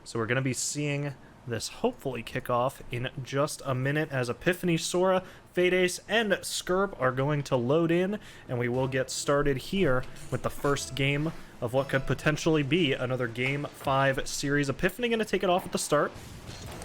So we're going to be seeing this hopefully kick off in just a minute as Epiphany, Sora, Fadeace, and Skirp are going to load in, and we will get started here with the first game of what could potentially be another Game 5 series. Epiphany going to take it off at the start,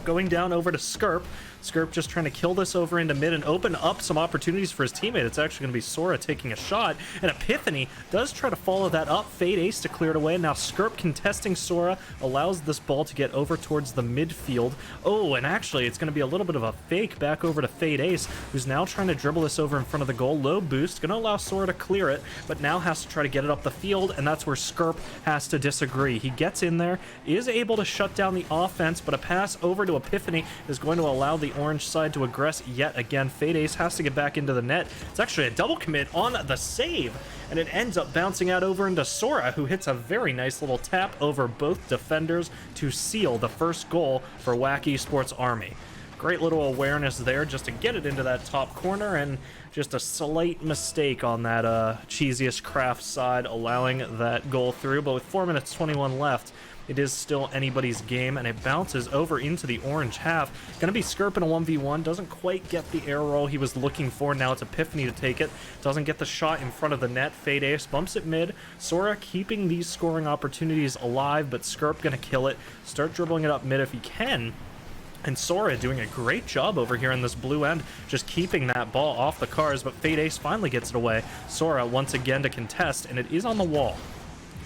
going down over to Skirp. Skirp just trying to kill this over into mid and open up some opportunities for his teammate. It's actually going to be Sora taking a shot, and Epiphany does try to follow that up. Fadeace to clear it away. Now Skirp contesting Sora allows this ball to get over towards the midfield. Oh, and actually it's going to be a little bit of a fake back over to Fadeace, who's now trying to dribble this over in front of the goal. Low boost, going to allow Sora to clear it, but now has to try to get it up the field, and that's where Skirp has to disagree. He gets in there, is able to shut down the offense, but a pass over to Epiphany is going to allow the orange side to aggress yet again. Fadeace has to get back into the net. It's actually a double commit on the save, and it ends up bouncing out over into Sora, who hits a very nice little tap over both defenders to seal the first goal for WACK Esports Army. Great little awareness there just to get it into that top corner, and just a slight mistake on that Cheesiest Kraft side, allowing that goal through. But with 4 minutes 21 left, it is still anybody's game, and it bounces over into the orange half. Gonna be Skirp in a 1v1, doesn't quite get the air roll he was looking for. Now it's Epiphany to take it, doesn't get the shot in front of the net. Fadeace bumps it mid. Sora keeping these scoring opportunities alive, but Skirp gonna kill it, start dribbling it up mid if he can. And Sora doing a great job over here in this blue end, just keeping that ball off the cars, but Fadeace finally gets it away. Sora once again to contest, and it is on the wall.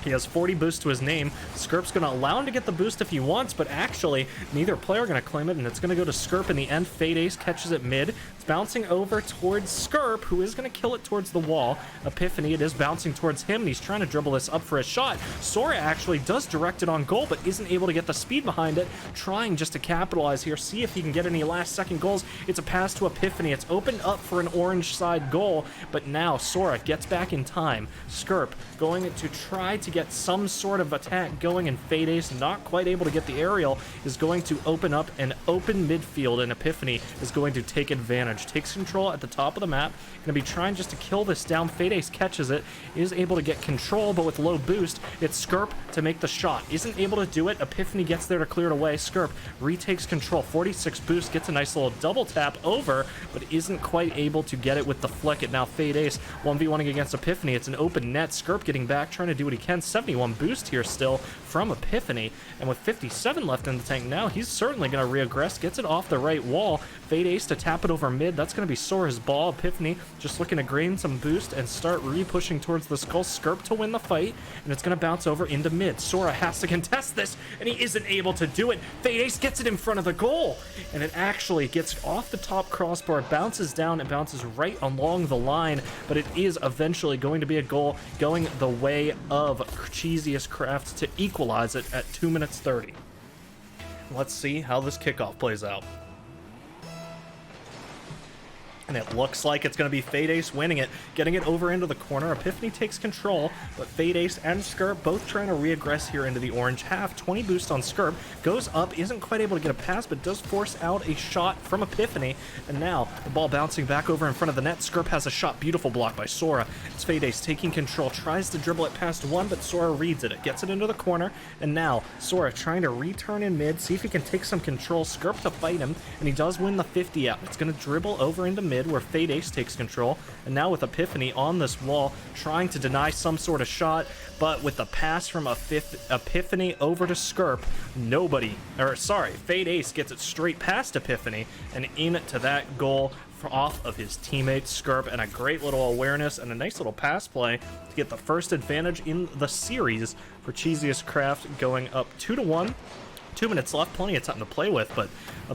He has 40 boost to his name. Skirp's going to allow him to get the boost if he wants, but actually, neither player going to claim it, and it's going to go to Skirp in the end. Fadeace catches it mid. It's bouncing over towards Skirp, who is going to kill it towards the wall. Epiphany, it is bouncing towards him, and he's trying to dribble this up for a shot. Sora actually does direct it on goal, but isn't able to get the speed behind it. Trying just to capitalize here, see if he can get any last-second goals. It's a pass to Epiphany. It's opened up for an orange side goal, but now Sora gets back in time. Skirp going to try to get some sort of attack going, and Fadeace, not quite able to get the aerial, is going to open up an open midfield, and Epiphany is going to take advantage. Takes control at the top of the map, going to be trying just to kill this down. Fadeace catches it, is able to get control, but with low boost, it's Skirp to make the shot. Isn't able to do it. Epiphany gets there to clear it away. Skirp retakes control. 46 boost, gets a nice little double tap over, but isn't quite able to get it with the flick. It now Fadeace 1v1ing against Epiphany. It's an open net. Skirp getting back, trying to do what he can. 71 boost here still from Epiphany, and with 57 left in the tank now, he's certainly going to reaggress. Gets it off the right wall. Fadeace to tap it over mid. That's going to be Sora's ball. Epiphany just looking to gain some boost and start re-pushing towards the skull. Skirp to win the fight, and it's going to bounce over into mid. Sora has to contest this, and he isn't able to do it. Fadeace gets it in front of the goal, and it actually gets off the top crossbar, bounces down, and bounces right along the line, but it is eventually going to be a goal going the way of Cheesiest Kraft to equalize it at 2 minutes 30. Let's see how this kickoff plays out. And it looks like it's going to be Fadeace winning it, getting it over into the corner. Epiphany takes control, but Fadeace and Skirp both trying to reaggress here into the orange half. 20 boost on Skirp, goes up, isn't quite able to get a pass, but does force out a shot from Epiphany. And now the ball bouncing back over in front of the net. Skirp has a shot, beautiful block by Sora. It's Fadeace taking control, tries to dribble it past one, but Sora reads it. It gets it into the corner, and now Sora trying to return in mid, see if he can take some control. Skirp to fight him, and he does win the 50 out. It's going to dribble over into mid, where Fadeace takes control, and now with Epiphany on this wall trying to deny some sort of shot, but with the pass from Epiphany over to Skirp, Fadeace gets it straight past Epiphany and into that goal off of his teammate Skirp, and a great little awareness and a nice little pass play to get the first advantage in the series for Cheesiest Kraft, going up 2-1. 2 minutes left, plenty of time to play with, but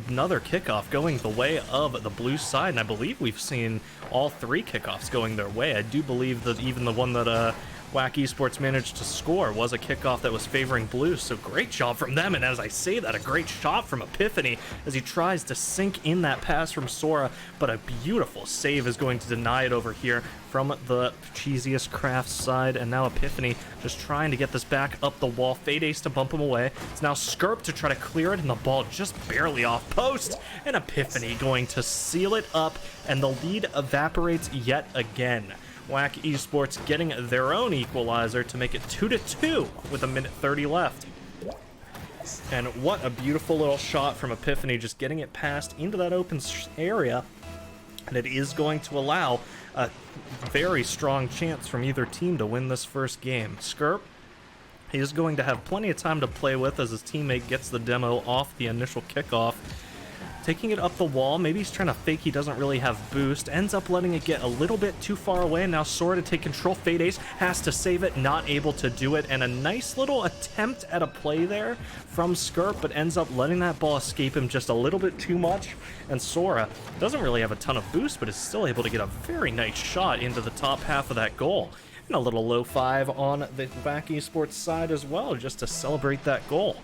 another kickoff going the way of the blue side, and I believe we've seen all three kickoffs going their way. I do believe that even the one that WACK Esports managed to score was a kickoff that was favoring blue, so great job from them. And as I say that, a great shot from Epiphany as he tries to sink in that pass from Sora, but a beautiful save is going to deny it over here from the Cheesiest Kraft side. And now Epiphany just trying to get this back up the wall. Fadeace to bump him away. It's now Skirp to try to clear it, and the ball just barely off post, and Epiphany going to seal it up, and the lead evaporates yet again. WACK Esports getting their own equalizer to make it 2-2 with 1 minute 30 left. And what a beautiful little shot from Epiphany, just getting it past into that open area. And it is going to allow a very strong chance from either team to win this first game. Skirp, he is going to have plenty of time to play with as his teammate gets the demo off the initial kickoff. Taking it up the wall, maybe he's trying to fake he doesn't really have boost, ends up letting it get a little bit too far away, and now Sora to take control. Fade Ace has to save it, not able to do it, and a nice little attempt at a play there from Skirp, but ends up letting that ball escape him just a little bit too much, and Sora doesn't really have a ton of boost, but is still able to get a very nice shot into the top half of that goal. And a little low five on the WACK Esports side as well, just to celebrate that goal.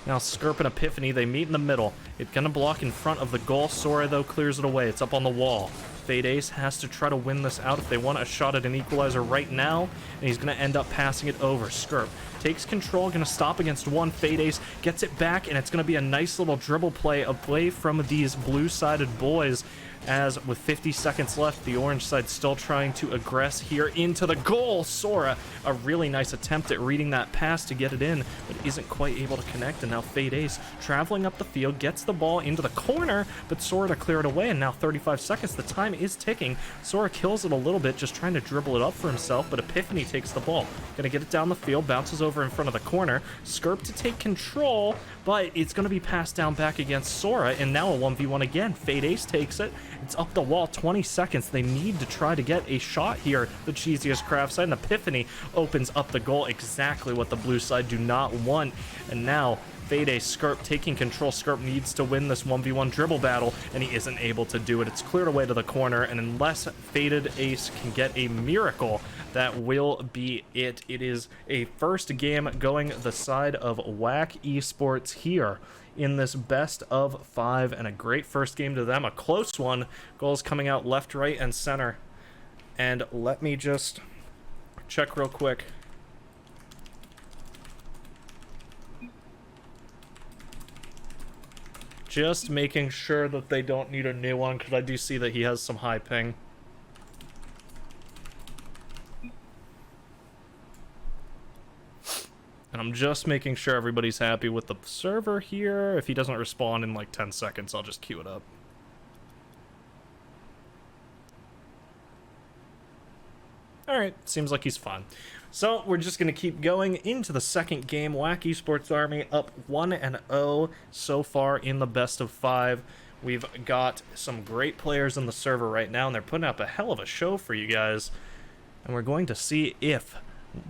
Now Skirp and Epiphany, they meet in the middle. It's gonna block in front of the goal. Sora, though, clears it away. It's up on the wall. Fade Ace has to try to win this out if they want a shot at an equalizer right now, and he's gonna end up passing it over. Skirp takes control, gonna stop against one. Fade Ace gets it back, and it's gonna be a nice little dribble play away from these blue-sided boys. As with 50 seconds left, the orange side still trying to aggress here into the goal. Sora, a really nice attempt at reading that pass to get it in, but isn't quite able to connect. And now Fade Ace traveling up the field, gets the ball into the corner, but Sora to clear it away. And now 35 seconds, the time is ticking. Sora kills it a little bit, just trying to dribble it up for himself, but Epiphany takes the ball. Gonna get it down the field, bounces over in front of the corner. Skirp to take control, but it's gonna be passed down back against Sora, and now a 1v1 again. Fade Ace takes it. It's up the wall, 20 seconds. They need to try to get a shot here. The Cheesiest Kraft side, and Epiphany opens up the goal, exactly what the blue side do not want. And now Fade Ace, Skirp taking control. Skirp needs to win this 1v1 dribble battle, and he isn't able to do it. It's cleared away to the corner, and unless Faded Ace can get a miracle, that will be it. It is a first game going the side of WACK Esports here in this best of 5, and a great first game to them. A close one. Goals coming out left, right, and center. And let me just check real quick. Just making sure that they don't need a new one, because I do see that he has some high ping. And I'm just making sure everybody's happy with the server here. If he doesn't respond in like 10 seconds, I'll just queue it up. Alright, seems like he's fine. So we're just going to keep going into the second game. WACK Esports Army up 1-0 so far in the best of 5. We've got some great players in the server right now, and they're putting up a hell of a show for you guys. And we're going to see if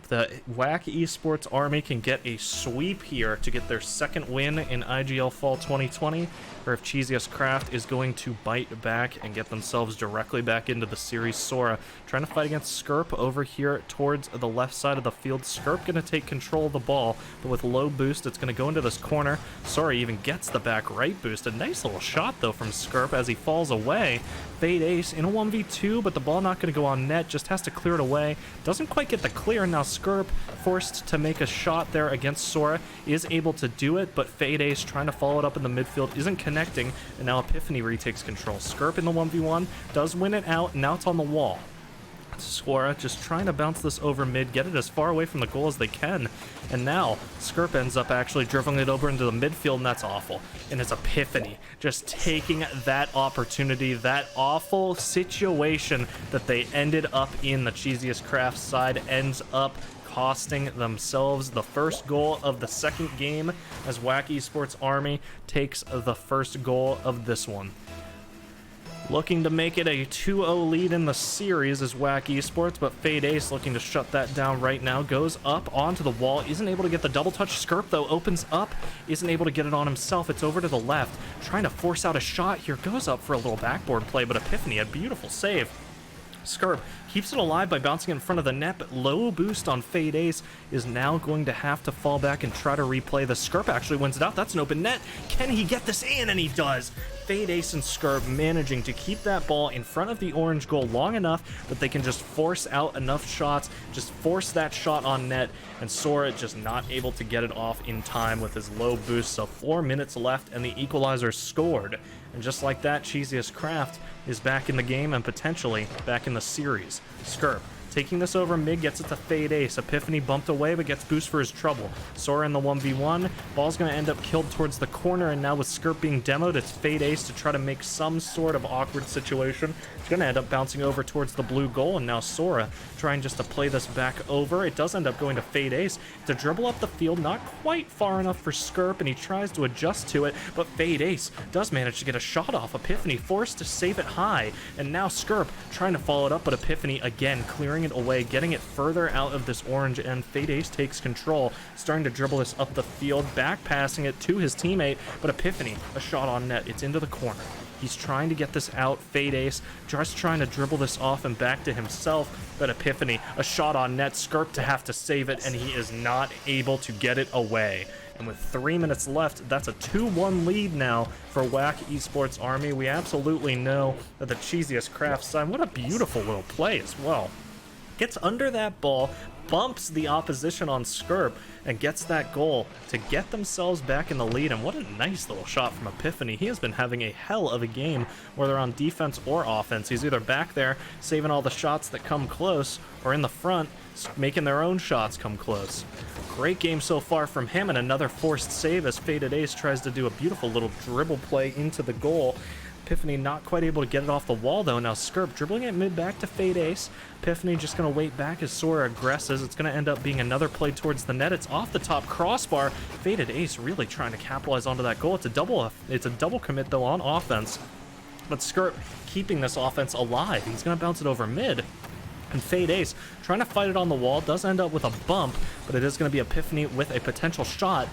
the WACK Esports Army can get a sweep here to get their second win in IGL Fall 2020, or if Cheesiest Kraft is going to bite back and get themselves directly back into the series. Sora trying to fight against Skirp over here towards the left side of the field. Skirp going to take control of the ball, but with low boost, it's going to go into this corner. Sora even gets the back right boost. A nice little shot, though, from Skirp as he falls away. Fade Ace in a 1v2, but the ball not going to go on net, just has to clear it away. Doesn't quite get the clear. Now Skirp forced to make a shot there against Sora, is able to do it, but Fade Ace trying to follow it up in the midfield isn't connecting, and now Epiphany retakes control. Skirp in the 1v1, does win it out, and now it's on the wall. Sora just trying to bounce this over mid, get it as far away from the goal as they can, and now Skirp ends up actually dribbling it over into the midfield, and that's awful. And it's Epiphany just taking that opportunity, that awful situation that they ended up in. The Cheesiest Kraft side ends up costing themselves the first goal of the second game as WACK Esports Army takes the first goal of this one. Looking to make it a 2-0 lead in the series is WACK Esports, but Fade Ace looking to shut that down right now. Goes up onto the wall, isn't able to get the double touch. Skirp, though, opens up, isn't able to get it on himself. It's over to the left, trying to force out a shot here. Goes up for a little backboard play, but Epiphany, a beautiful save. Skirp keeps it alive by bouncing in front of the net, but low boost on Fade Ace is now going to have to fall back and try to replay. The Skirp actually wins it out. That's an open net. Can he get this in? And he does. Fade Ace and Skirp managing to keep that ball in front of the orange goal long enough that they can just force out enough shots, just force that shot on net, and Sora just not able to get it off in time with his low boost. So 4 minutes left and the equalizer scored. And just like that, Cheesiest Kraft is back in the game and potentially back in the series. Skirp taking this over mid, gets it to Fade Ace. Epiphany bumped away, but gets boost for his trouble. Sora in the 1v1. Ball's going to end up killed towards the corner, and now with Skirp being demoed, it's Fade Ace to try to make some sort of awkward situation. It's going to end up bouncing over towards the blue goal, and now Sora trying just to play this back over. It does end up going to Fade Ace to dribble up the field, not quite far enough for Skirp, and he tries to adjust to it, but Fade Ace does manage to get a shot off. Epiphany forced to save it high, and now Skirp trying to follow it up, but Epiphany again clearing it away, getting it further out of this orange end. Fade Ace takes control, starting to dribble this up the field, back passing it to his teammate, but Epiphany, a shot on net. It's into the corner. He's trying to get this out. Fade Ace just trying to dribble this off and back to himself, but Epiphany, a shot on net. Skirp to have to save it, and he is not able to get it away. And with 3 minutes left, that's a 2-1 lead now for WACK Esports Army. We absolutely know that the Cheesiest Kraft side, what a beautiful little play as well. Gets under that ball, bumps the opposition on Skirp, and gets that goal to get themselves back in the lead. And what a nice little shot from Epiphany. He has been having a hell of a game, whether on defense or offense. He's either back there saving all the shots that come close, or in the front making their own shots come close. Great game so far from him, and another forced save as Faded Ace tries to do a beautiful little dribble play into the goal. Epiphany not quite able to get it off the wall, though. Now Skirp dribbling it mid back to Fade Ace. Epiphany just going to wait back as Sora aggresses. It's going to end up being another play towards the net. It's off the top crossbar. Faded Ace really trying to capitalize onto that goal. It's a double commit, though, on offense. But Skirp keeping this offense alive. He's going to bounce it over mid. And Fade Ace trying to fight it on the wall. Does end up with a bump, but it is going to be Epiphany with a potential shot.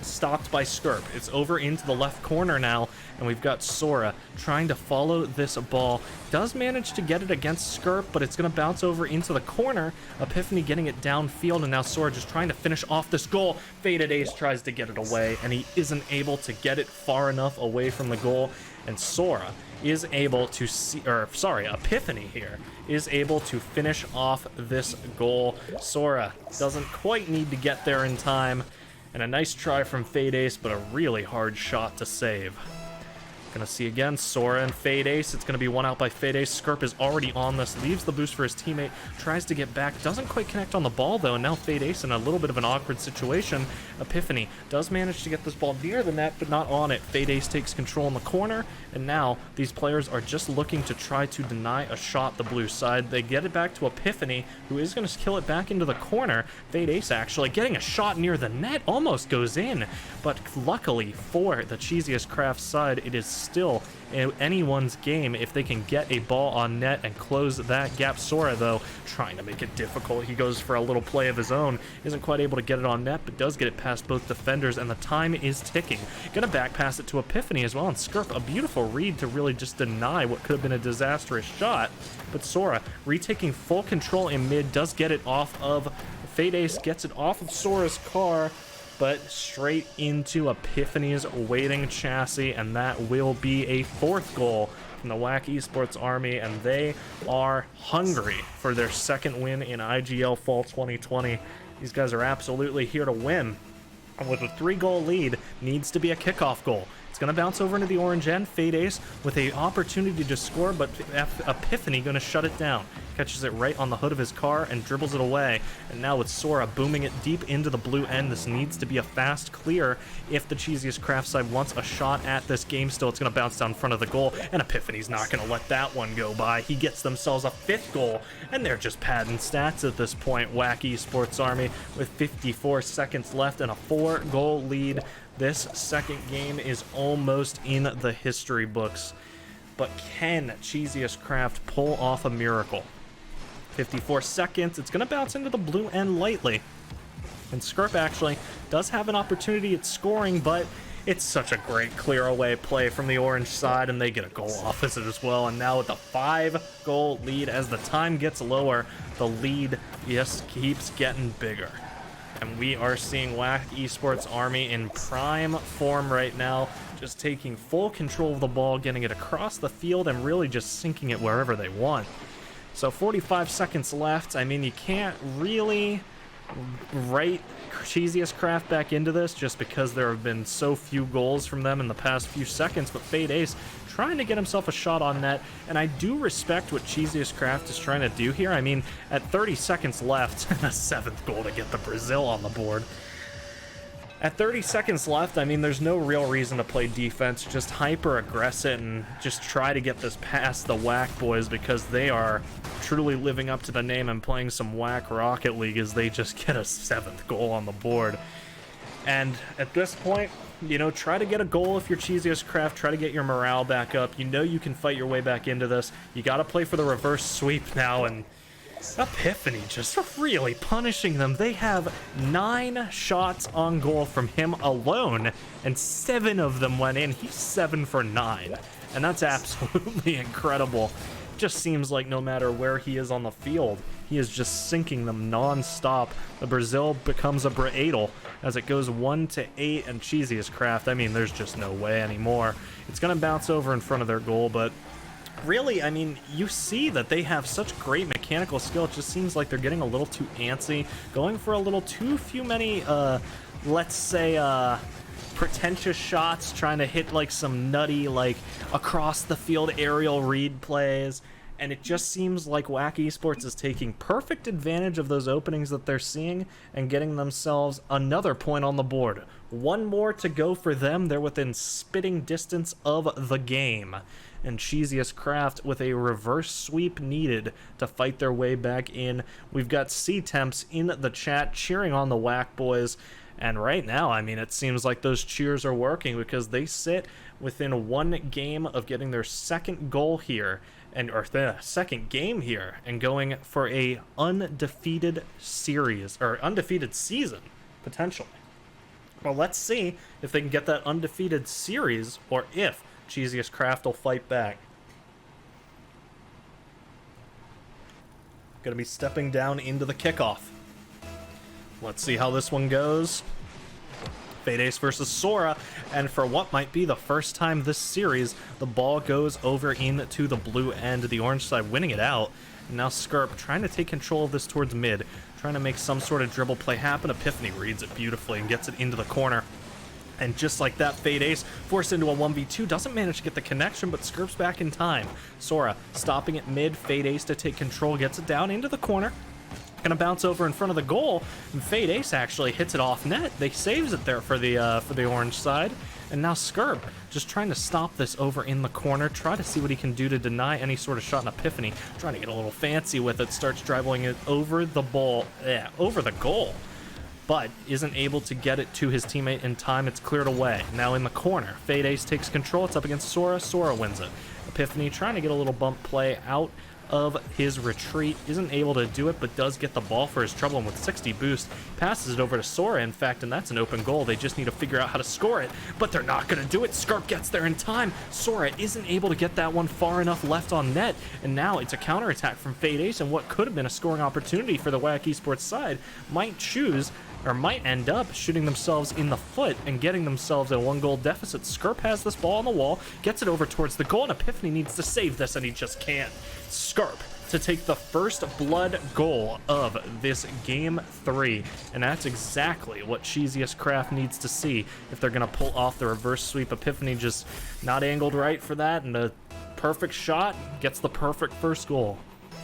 Stopped by Skirp. It's over into the left corner now, and we've got Sora trying to follow this ball. Does manage to get it against Skirp, but it's going to bounce over into the corner. Epiphany getting it downfield, and now Sora just trying to finish off this goal. Faded Ace tries to get it away, and he isn't able to get it far enough away from the goal. And Sora is able to Epiphany here is able to finish off this goal. Sora doesn't quite need to get there in time. And a nice try from Fade Ace, but a really hard shot to save. Gonna see again, Sora and Fade Ace. It's gonna be one out by Fade Ace. Skirp is already on this, leaves the boost for his teammate, tries to get back, doesn't quite connect on the ball though, and now Fade Ace in a little bit of an awkward situation. Epiphany does manage to get this ball near the net, but not on it. Fade Ace takes control in the corner, and now these players are just looking to try to deny a shot the blue side. They get it back to Epiphany, who is gonna kill it back into the corner. Fade Ace actually getting a shot near the net, almost goes in, but luckily for the Cheesiest Kraft side, it is still anyone's game if they can get a ball on net and close that gap. Sora, though, trying to make it difficult. He goes for a little play of his own. Isn't quite able to get it on net, but does get it past both defenders, and the time is ticking. Gonna back pass it to Epiphany as well, and Skirp, a beautiful read to really just deny what could have been a disastrous shot. But Sora, retaking full control in mid, does get it off of Fade Ace, gets it off of Sora's car, but straight into Epiphany's waiting chassis, and that will be a fourth goal from the WACK Esports Army, and they are hungry for their second win in IGL Fall 2020. These guys are absolutely here to win, and with a 3-goal lead, needs to be a kickoff goal. It's going to bounce over into the orange end. Fade Ace with an opportunity to score, but Epiphany going to shut it down. Catches it right on the hood of his car and dribbles it away. And now with Sora booming it deep into the blue end, this needs to be a fast clear if the Cheesiest Kraft side wants a shot at this game still. It's going to bounce down in front of the goal, and Epiphany's not going to let that one go by. He gets themselves a 5th goal, and they're just padding stats at this point. WACK Esports Army with 54 seconds left and a 4-goal lead. This second game is almost in the history books, but can Cheesiest Kraft pull off a miracle? 54 seconds, it's going to bounce into the blue end lightly, and Skirp actually does have an opportunity at scoring, but it's such a great clear away play from the orange side, and they get a goal off of it as well. And now with a 5-goal lead, as the time gets lower, the lead just keeps getting bigger. And we are seeing WACK Esports Army in prime form right now, just taking full control of the ball, getting it across the field, and really just sinking it wherever they want. So 45 seconds left. I mean, you can't really right Cheesiest Kraft back into this just because there have been so few goals from them in the past few seconds, but Fade Ace trying to get himself a shot on net, and I do respect what Cheesiest Kraft is trying to do here. I mean, at 30 seconds left, a 7th goal to get the Brazil on the board. At 30 seconds left, I mean, there's no real reason to play defense. Just hyper-aggressive and just try to get this past the WACK boys, because they are truly living up to the name and playing some WACK Rocket League as they just get a 7th goal on the board. And at this point, you know, try to get a goal if you're Cheesiest Kraft. Try to get your morale back up. You know you can fight your way back into this. You got to play for the reverse sweep now, and Epiphany just really punishing them. They have 9 shots on goal from him alone, and 7 of them went in. He's 7 for 9, and that's absolutely incredible. Just seems like no matter where he is on the field, he is just sinking them non-stop. The Brazil becomes a Braidle as it goes 1-8, and Cheesiest Kraft, I mean, there's just no way anymore. It's going to bounce over in front of their goal, but really, I mean, you see that they have such great mechanical skill. It just seems like they're getting a little too antsy, going for a little too many, let's say, pretentious shots, trying to hit like some nutty, like across the field aerial read plays. And it just seems like WACK Esports is taking perfect advantage of those openings that they're seeing and getting themselves another point on the board. 1 more to go for them. They're within spitting distance of the game. And Cheesiest Kraft with a reverse sweep needed to fight their way back in. We've got C-Temps in the chat cheering on the WACK boys. And right now, I mean, it seems like those cheers are working, because they sit within 1 game of getting their 2nd goal here, or the 2nd game here, and going for a undefeated series, or undefeated season, potentially. Well, let's see if they can get that undefeated series, or if Cheesiest Kraft will fight back. Gonna be stepping down into the kickoff. Let's see how this one goes. Fade Ace versus Sora, and for what might be the first time this series, the ball goes over into the blue end, the orange side winning it out. And now Skirp trying to take control of this towards mid, trying to make some sort of dribble play happen. Epiphany reads it beautifully and gets it into the corner. And just like that, Fade Ace forced into a 1v2, doesn't manage to get the connection, but Skirp's back in time. Sora stopping at mid, Fade Ace to take control, gets it down into the corner. Gonna bounce over in front of the goal, and Fade Ace actually hits it off net. They saves it there for the orange side, and now Skirp just trying to stop this over in the corner, try to see what he can do to deny any sort of shot in Epiphany, trying to get a little fancy with it, starts dribbling it over the ball, over the goal, but isn't able to get it to his teammate in time. It's cleared away. Now in the corner, Fade Ace takes control. It's up against Sora. Sora wins it. Epiphany trying to get a little bump play out of his retreat, isn't able to do it, but does get the ball for his trouble, and with 60 boost, passes it over to Sora, in fact, and that's an open goal. They just need to figure out how to score it, but they're not going to do it. Skirp gets there in time. Sora isn't able to get that one far enough left on net, and now it's a counterattack from Fade Ace, and what could have been a scoring opportunity for the WACK Esports side might end up shooting themselves in the foot and getting themselves a 1-goal deficit. Skirp has this ball on the wall, gets it over towards the goal, and Epiphany needs to save this, and he just can't. Skirp to take the first blood goal of this game 3, and that's exactly what Cheesiest Kraft needs to see if they're going to pull off the reverse sweep. Epiphany just not angled right for that, and a perfect shot gets the perfect first goal.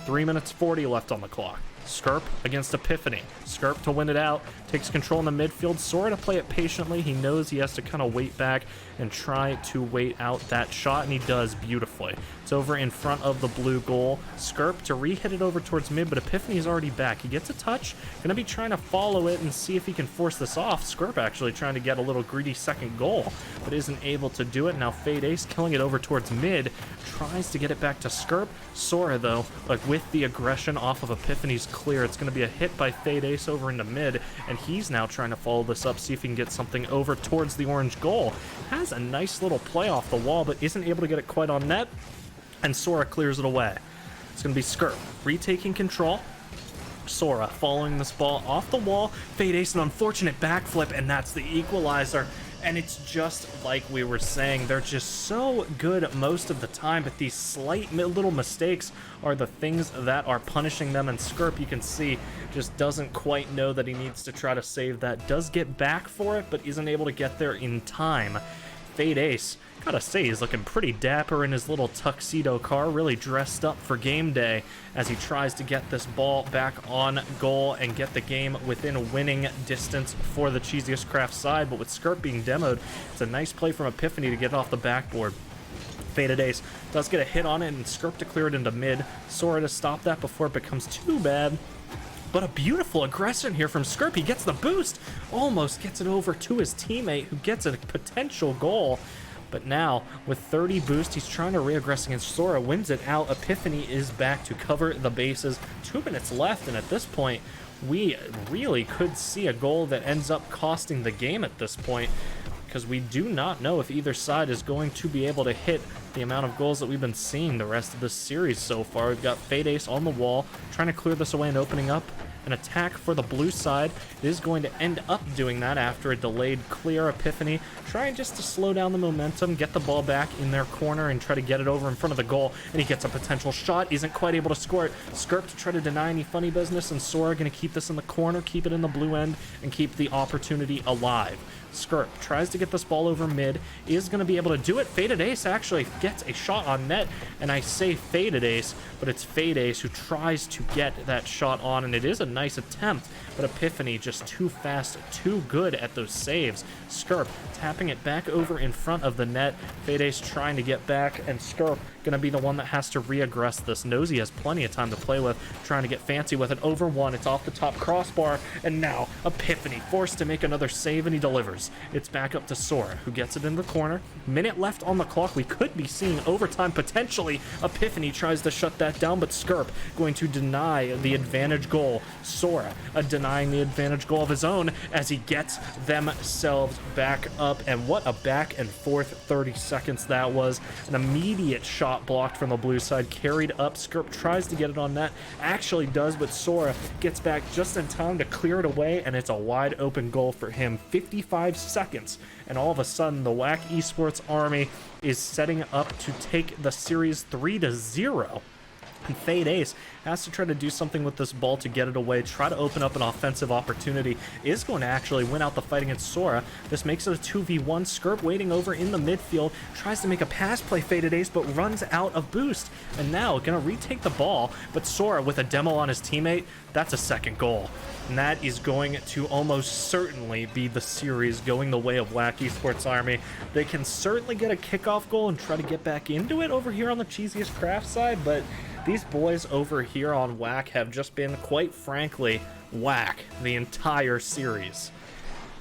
3 minutes 40 left on the clock. Skirp against Epiphany. Skirp to win it out, takes control in the midfield. Sora to play it patiently. He knows he has to kind of wait back and try to wait out that shot, and he does beautifully. It's over in front of the blue goal. Skirp to re-hit it over towards mid, but Epiphany is already back. He gets a touch, gonna be trying to follow it and see if he can force this off. Skirp actually trying to get a little greedy 2nd goal, but isn't able to do it. Now Fade Ace killing it over towards mid, tries to get it back to Skirp. Sora, though, like with the aggression off of Epiphany's clear, it's gonna be a hit by Fade Ace over into mid, and he's now trying to follow this up, see if he can get something over towards the orange goal. Has a nice little play off the wall, but isn't able to get it quite on net, and Sora clears it away. It's going to be Skirp retaking control. Sora following this ball off the wall. Fade Ace, an unfortunate backflip, and that's the equalizer. And it's just like we were saying, they're just so good most of the time, but these slight little mistakes are the things that are punishing them. And Skirp, you can see, just doesn't quite know that he needs to try to save that. Does get back for it, but isn't able to get there in time. Fade Ace, gotta say, he's looking pretty dapper in his little tuxedo car, really dressed up for game day as he tries to get this ball back on goal and get the game within winning distance for the Cheesiest Kraft side. But with Skirp being demoed, it's a nice play from Epiphany to get it off the backboard. Faded Ace does get a hit on it, and Skirp to clear it into mid. Sora to stop that before it becomes too bad. But a beautiful aggression here from Skirp. He gets the boost, almost gets it over to his teammate, who gets a potential goal. But now, with 30 boost, he's trying to re-aggress against Sora, wins it out. Epiphany is back to cover the bases. 2 minutes left, and at this point, we really could see a goal that ends up costing the game at this point, because we do not know if either side is going to be able to hit the amount of goals that we've been seeing the rest of this series so far. We've got Fade Ace on the wall, trying to clear this away and opening up an attack for the blue side. It is going to end up doing that after a delayed clear. Epiphany trying just to slow down the momentum, get the ball back in their corner and try to get it over in front of the goal, and he gets a potential shot, isn't quite able to score it. Skirp to try to deny any funny business, and Sora going to keep this in the corner, keep it in the blue end, and keep the opportunity alive. Skirp tries to get this ball over mid, is going to be able to do it. Faded Ace actually gets a shot on net, and I say Faded Ace, but it's Fade Ace who tries to get that shot on, and it is a nice attempt, but Epiphany just too fast, too good at those saves. Skirp tapping it back over in front of the net. Fade Ace trying to get back, and Skirp going to be the one that has to re-aggress this. Knows he has plenty of time to play with, trying to get fancy with it. Over one, it's off the top crossbar, and now Epiphany forced to make another save, and he delivers. It's back up to Sora, who gets it in the corner. Minute left on the clock. We could be seeing overtime potentially. Epiphany tries to shut that down, but Skirp going to deny the advantage goal. Sora denying the advantage goal of his own as he gets themselves back up. And what a back and forth 30 seconds that was. An immediate shot blocked from the blue side, carried up. Skirp tries to get it on net, actually does, but Sora gets back just in time to clear it away, and it's a wide open goal for him. 55 seconds, and all of a sudden the WACK Esports army is setting up to take the series 3-0. And Fade Ace has to try to do something with this ball to get it away, try to open up an offensive opportunity, is going to actually win out the fight against Sora. This makes it a 2v1. Skirp waiting over in the midfield, tries to make a pass play, Faded Ace, but runs out of boost. And now going to retake the ball, but Sora with a demo on his teammate, that's a second goal. And that is going to almost certainly be the series going the way of WACK Esports Army. They can certainly get a kickoff goal and try to get back into it over here on the Cheesiest Kraft side, but these boys over here on WACK have just been, quite frankly, WACK the entire series.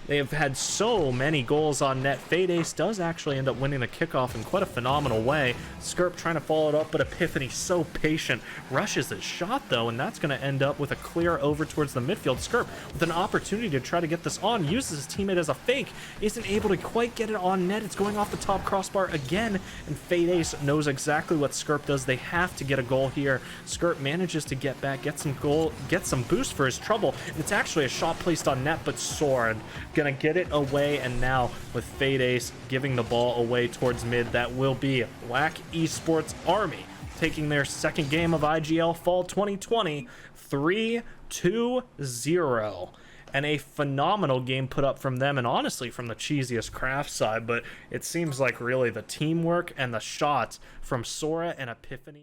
They have had so many goals on net. Fade Ace does actually end up winning the kickoff in quite a phenomenal way. Skirp trying to follow it up, but Epiphany so patient. Rushes his shot, though, and that's going to end up with a clear over towards the midfield. Skirp with an opportunity to try to get this on, uses his teammate as a fake, isn't able to quite get it on net. It's going off the top crossbar again, and Fade Ace knows exactly what Skirp does. They have to get a goal here. Skirp manages to get back, get some goal, get some boost for his trouble. It's actually a shot placed on net, but Soren gonna get it away, and now with Fade Ace giving the ball away towards mid, that will be WACK Esports Army taking their second game of IGL Fall 2020 3-2-0. And a phenomenal game put up from them, and honestly from the Cheesiest Kraft side, but it seems like really the teamwork and the shots from Sora and Epiphany